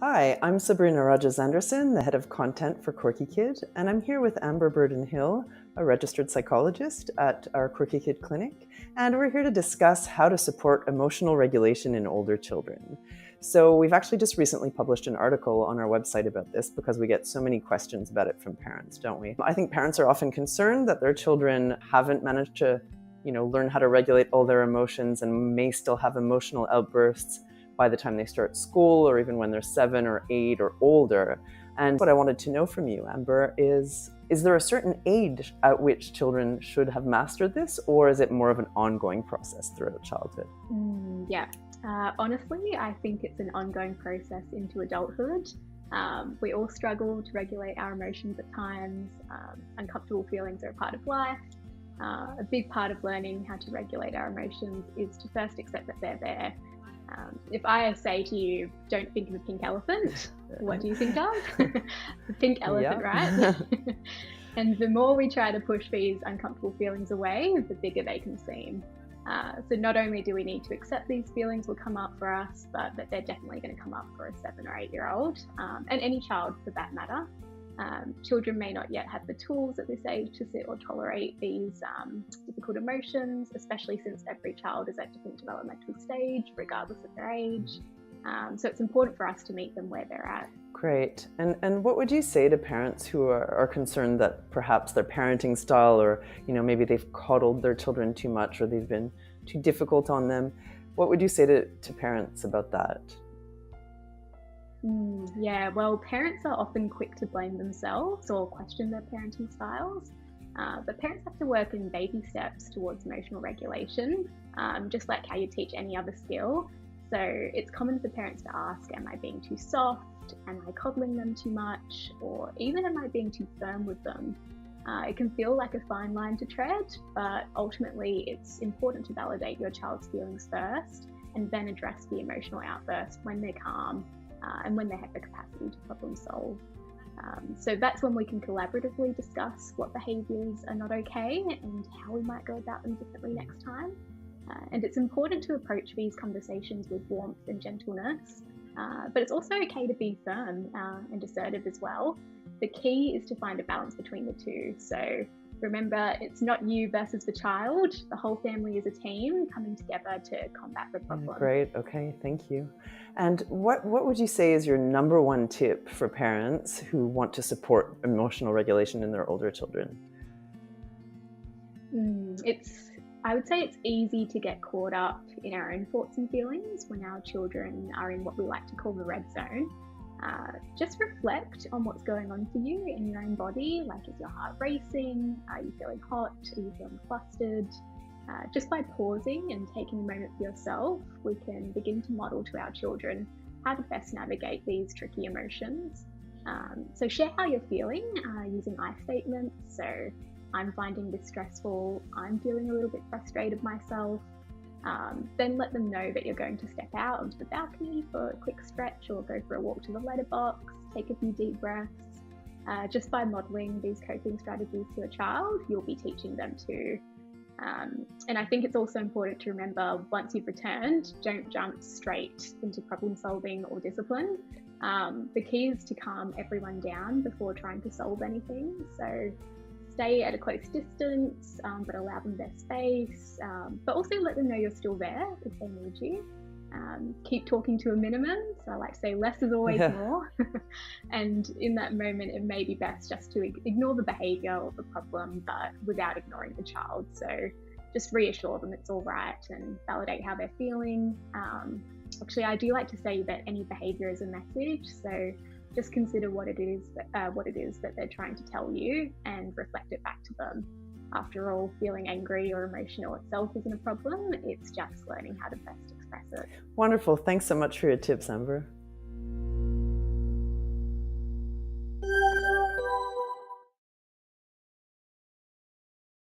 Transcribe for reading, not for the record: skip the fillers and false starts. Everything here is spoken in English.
Hi, I'm Sabrina Rogers-Anderson, the head of content for Quirky Kid, and I'm here with Amber Burden-Hill, a registered psychologist at our Quirky Kid clinic, and we're here to discuss how to support emotional regulation in older children. So we've actually just recently published an article on our website about this because we get so many questions about it from parents, don't we? I think parents are often concerned that their children haven't managed to, learn how to regulate all their emotions and may still have emotional outbursts by the time they start school or even when they're 7 or 8 or older. And what I wanted to know from you, Amber, is there a certain age at which children should have mastered this, or is it more of an ongoing process throughout childhood? Honestly, I think it's an ongoing process into adulthood. We all struggle to regulate our emotions at times. Uncomfortable feelings are a part of life. A big part of learning how to regulate our emotions is to first accept that they're there. If I say to you, don't think of a pink elephant, what do you think of? The pink elephant, right? And the more we try to push these uncomfortable feelings away, the bigger they can seem. So not only do we need to accept these feelings will come up for us, but that they're definitely going to come up for a 7 or 8-year-old, and any child for that matter. Children may not yet have the tools at this age to sit or tolerate these difficult emotions, especially since every child is at different developmental stage, regardless of their age. So it's important for us to meet them where they're at. Great. And what would you say to parents who are concerned that perhaps their parenting style or, maybe they've coddled their children too much or they've been too difficult on them? What would you say to parents about that? Well, parents are often quick to blame themselves or question their parenting styles, but parents have to work in baby steps towards emotional regulation, just like how you teach any other skill. So it's common for parents to ask, am I being too soft? Am I coddling them too much? Or even am I being too firm with them? It can feel like a fine line to tread, but ultimately it's important to validate your child's feelings first and then address the emotional outburst when they're calm. And when they have the capacity to problem solve. So that's when we can collaboratively discuss what behaviours are not okay and how we might go about them differently next time. And it's important to approach these conversations with warmth and gentleness, but it's also okay to be firm and assertive as well. The key is to find a balance between the two. So remember, it's not you versus the child. The whole family is a team coming together to combat the problem. Great. Okay. Thank you. And what would you say is your number one tip for parents who want to support emotional regulation in their older children? I would say it's easy to get caught up in our own thoughts and feelings when our children are in what we like to call the red zone. Just reflect on what's going on for you in your own body. Like, is your heart racing? Are you feeling hot? Are you feeling flustered? Just by pausing and taking a moment for yourself, we can begin to model to our children how to best navigate these tricky emotions. So share how you're feeling using I statements. So I'm finding this stressful. I'm feeling a little bit frustrated myself. Then let them know that you're going to step out onto the balcony for a quick stretch or go for a walk to the letterbox, take a few deep breaths. Just by modelling these coping strategies to a child, you'll be teaching them too. And I think it's also important to remember, once you've returned, don't jump straight into problem solving or discipline. The key is to calm everyone down before trying to solve anything. So stay at a close distance, but allow them their space, but also let them know you're still there if they need you. Keep talking to a minimum. So I like to say less is always more. And in that moment, it may be best just to ignore the behaviour or the problem, but without ignoring the child. So just reassure them it's all right and validate how they're feeling. Actually, I do like to say that any behaviour is a message. So just consider what it is that they're trying to tell you and reflect it back to them. After all, feeling angry or emotional itself isn't a problem. It's just learning how to best express it. Wonderful. Thanks so much for your tips, Amber.